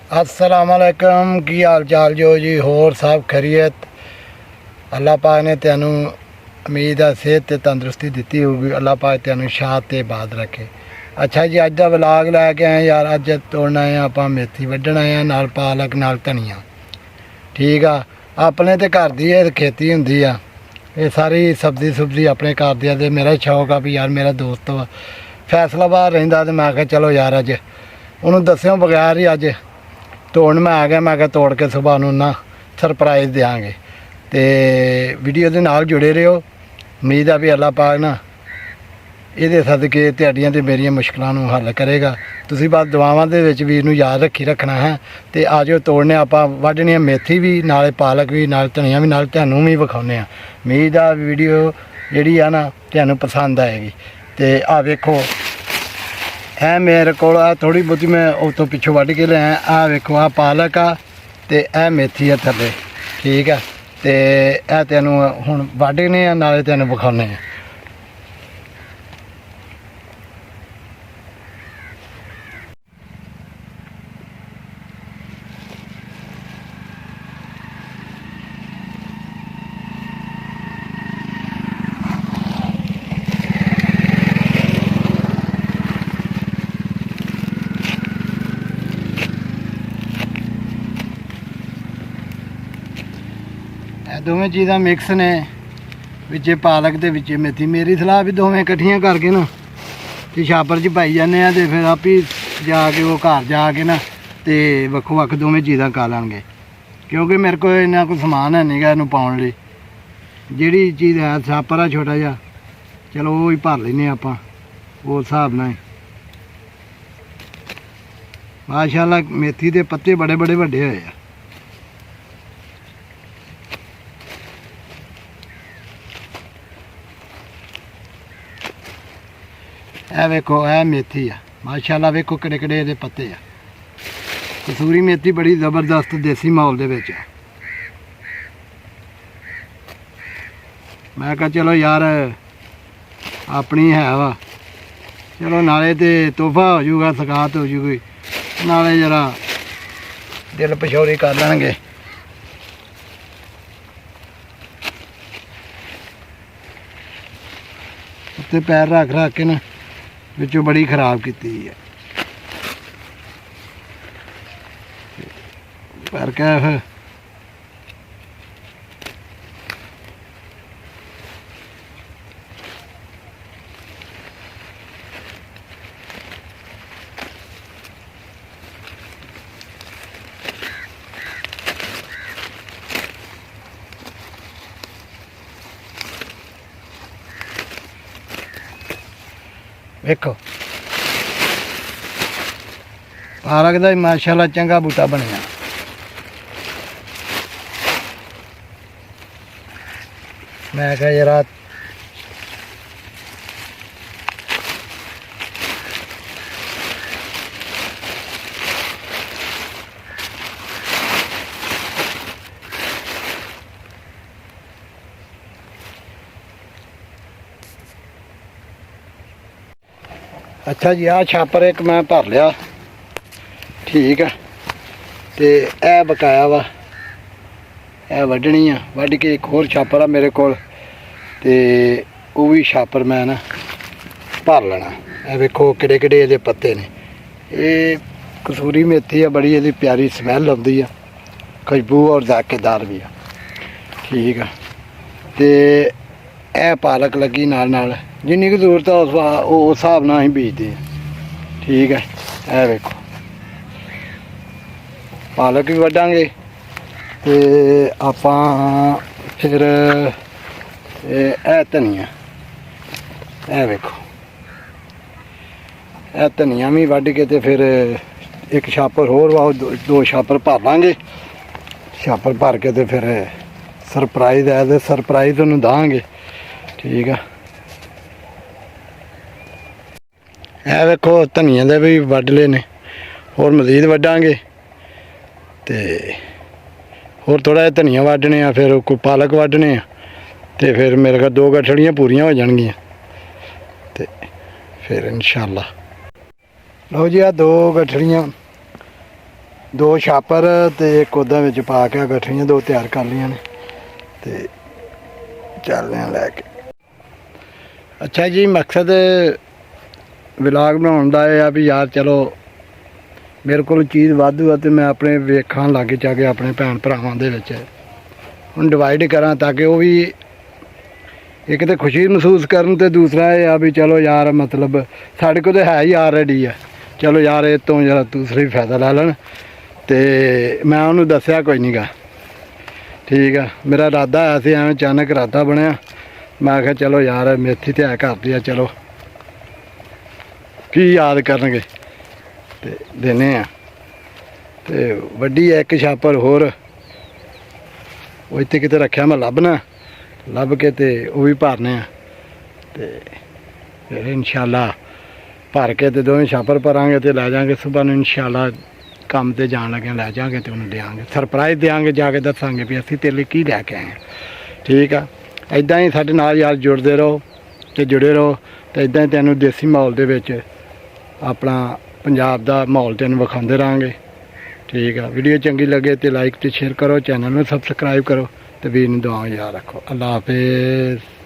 अस्सलाम वालेकुम की हाल चाल जो जी होर सब खैरियत। अल्लाह पाक ने तेनू उम्मीद है सेहत ते तंदुरुस्ती दी होगी। अल्लाह पाक तेनू शाद ते बाद रखे। अच्छा जी अज का व्लॉग लैके आए यार। अज तोड़ना है आप मेथी वड्ढना है नाल पालक नाल धनिया। ठीक आ अपने तो घर की खेती होंगी आ। ये सारी सब्जी सुब्जी अपने घर दी ते मेरा शौक आ भी यार मेरा दोस्त वा फैसलाबाद रहिंदा ते मैं आख्या चलो यार अज उन्होंने दस्यों बगैर ही अज तोड़न मैं आ गया। मैं तोड़ के सुबह नूं ना सरप्राइज़ देंगे तो वीडियो के नाल जुड़े रहो। उम्मीद है भी अल्लाह पाक ना ये सदके तुहाड़ियां ते मेरियां मुश्किलों नूं हल करेगा। तुसीं बस दुआवां दे विच वीर नूं याद रखना है। तो आजो तोड़ने आपां वड्ढने मेथी भी नाले पालक भी नाल धनिया भी नाल तुहानूं भी विखाउने। उम्मीद आ वीडियो जिहड़ी आ ना तुहानूं पसंद आएगी। तो आ वेखो है मेरे को थोड़ी बहुती मैं उतों पिछों वढ़ के लिया। आ वेखो आ पालक आ ते ए मेथी है थल्ले। ठीक है तो यह तेनों हुण वढ़ने नाले तेनों विखाउने। दोवें चीज़ां मिक्स ने विचे पालक ते विचे मेथी। मेरी सलाह भी दोवें कट्ठियां करके ना तो छापर च पाई जाने तो फिर आप ही जाके वो घर जाके ना तो वक्खो वक्ख दोवें चीज़ां कर लैणगे। क्योंकि मेरे को इन्ना कोई समान है नहीं गा इनू पाउण लई। जिहड़ी चीज़ है छापर आ छोटा जिहा चलो वो ही भर लैने आपां उस हिसाब नाल। माशाअल्लाह मेथी के पत्ते बड़े बड़े वड्डे होए आ। ए वेखो ए मेथी आ माशाअल्लाह वेखो किड़े किड़े ये पत्ते आ। कसूरी मेथी बड़ी ज़बरदस्त देसी माहौल दे विच आ। मैं कहा चलो यार अपनी है वा चलो नाले ते तोहफा हो जूगा सगात हो जूगी नाले जरा दिल पछोरी कर लैणगे। उत्ते पैर रख रख के ना विचों बड़ी खराब की है पर क्या फिर वेखो पालक का माशाअल्लाह चंगा बूटा बनया। मैं क्या जरा अच्छा जी आ छापर एक मैं भर लिया। ठीक है तो यह बकाया वा यह वड्ढनी आ। वड्ढ के एक होर छापर आ मेरे को भी छापर मैं ना भर लेना। यह वेखो किड़े किड़े ये पत्ते ने। ये कसूरी मेथी है बड़ी ये प्यारी स्मैल आती है खुशबू और जायकेदार भी है। ठीक है तो यह पालक लगी नाल नाल जिन्नी की जरूरत है उस हिसाब नाल ही बीजते हैं। ठीक है यह वेखो पालक भी वड्डांगे तो आपां फिर धनिया यह वेखो यह धनिया भी वड्ड के तो फिर एक छापर होर वा दो छापर भर लांगे। छापर भर के तो फिर सरप्राइज़ है तो सरप्राइज़ तुहानूं दांगे। ठीक है यह वेखो धनिया दे भी वड्ड ले ने होर मज़ीद वड्डांगे तो होर थोड़ा जिहा धनिया वड्डने आ फिर कोई पालक वड्डने आ तो फिर मेरे को 2 गठड़ियाँ पूरियां हो जाएंगियां तो फिर इंशाअल्लाह लो जी आ 2 गठड़ियाँ 2 ਛਾਪਰ ਤੇ ਇੱਕ ਉਹਦਾ ਵਿੱਚ ਪਾ ਕੇ ਗੱਠੜੀਆਂ 2 ਤਿਆਰ ਕਰ ਲਈਆਂ ਨੇ ਤੇ ਚੱਲਦੇ ਹਾਂ ਲੈ ਕੇ। ਅੱਛਾ ਜੀ, ਮਕਸਦ ਵਲੌਗ ਬਣਾਉਣ ਦਾ ਇਹ ਆ ਵੀ ਯਾਰ ਚਲੋ ਮੇਰੇ ਕੋਲ ਚੀਜ਼ ਵਾਧੂ ਆ ਤੇ ਮੈਂ ਆਪਣੇ ਵੇਖਾਂ ਲਾਗੇ ਜਾ ਕੇ ਆਪਣੇ ਭੈਣ ਭਰਾਵਾਂ ਦੇ ਵਿੱਚ ਹੁਣ ਡਿਵਾਈਡ ਕਰਾਂ ਤਾਂ ਕਿ ਉਹ ਵੀ ਇੱਕ ਤਾਂ ਖੁਸ਼ੀ ਮਹਿਸੂਸ ਕਰਨ ਤੇ ਦੂਸਰਾ ਇਹ ਆ ਵੀ ਚਲੋ ਯਾਰ ਮਤਲਬ ਸਾਡੇ ਕੋਲ ਤਾਂ ਹੈ ਹੀ ਆਲਰੇਡੀ ਆ, ਚਲੋ ਯਾਰ ਇਹ ਤੋਂ ਜਰਾ ਦੂਸਰਾ ਹੀ ਫਾਇਦਾ ਲੈ ਲੈਣ। ਤੇ ਮੈਂ ਉਹਨੂੰ ਦੱਸਿਆ ਕੋਈ ਨਹੀਂ ਗਾ, ਠੀਕ ਆ। ਮੇਰਾ ਇਰਾਦਾ ਆਇਆ ਸੀ, ਐਵੇਂ ਅਚਾਨਕ ਇਰਾਦਾ ਬਣਿਆ। ਮੈਂ ਕਿਹਾ ਚਲੋ ਯਾਰ ਮੇਥੀ ਤੇ ਹੈ ਕਰਦੀ ਆ, ਚਲੋ ਕੀ ਯਾਦ ਕਰਨਗੇ ਤੇ ਦੇਣੇ ਆ। ਤੇ ਵੱਡੀ ਇੱਕ ਛਾਪਰ ਹੋਰ ਉਹ ਇੱਥੇ ਕਿਤੇ ਰੱਖਿਆ, ਮੈਂ ਲੱਭ ਕੇ ਤੇ ਉਹ ਵੀ ਭਰਨੇ ਆ ਤੇ ਫਿਰ ਇਨਸ਼ਾਅੱਲਾ ਭਰ ਕੇ ਤੇ ਦੋਵੇਂ ਛਾਪਰ ਭਰਾਂਗੇ ਤੇ ਲੈ ਜਾਾਂਗੇ ਸੁਬਾਹ ਨੂੰ ਇਨਸ਼ਾਅੱਲਾ ਕੰਮ ਤੇ ਜਾਣ ਲੱਗੇ ਲੈ ਜਾਾਂਗੇ ਤੇ ਉਹਨੂੰ ਦੇਵਾਂਗੇ, ਸਰਪ੍ਰਾਈਜ਼ ਦੇਵਾਂਗੇ, ਜਾ ਕੇ ਦੱਸਾਂਗੇ ਵੀ ਅਸੀਂ ਤੇਰੇ ਲਈ ਕੀ ਲੈ ਕੇ ਆਏ ਹਾਂ। ਠੀਕ ਆ, ਇੱਦਾਂ ਹੀ ਸਾਡੇ ਨਾਲ ਯਾਰ ਜੁੜਦੇ ਰਹੋ ਤੇ ਜੁੜੇ ਰਹੋ ਤੇ ਇੱਦਾਂ ਹੀ ਤੈਨੂੰ ਦੇਸੀ ਮਾਹੌਲ ਦੇ ਵਿੱਚ ਆਪਣਾ ਪੰਜਾਬ ਦਾ ਮਾਹੌਲ ਤੈਨੂੰ ਵਿਖਾਉਂਦੇ ਰਹਾਂਗੇ। ਠੀਕ ਆ, ਵੀਡੀਓ ਚੰਗੀ ਲੱਗੇ ਤੇ ਲਾਈਕ ਤੇ ਸ਼ੇਅਰ ਕਰੋ, ਚੈਨਲ ਨੂੰ ਸਬਸਕ੍ਰਾਈਬ ਕਰੋ ਤੇ ਵੀਰ ਨੂੰ ਦੁਆਵਾਂ ਯਾਦ ਰੱਖੋ। ਅੱਲਾ ਹਾਫਿਜ਼।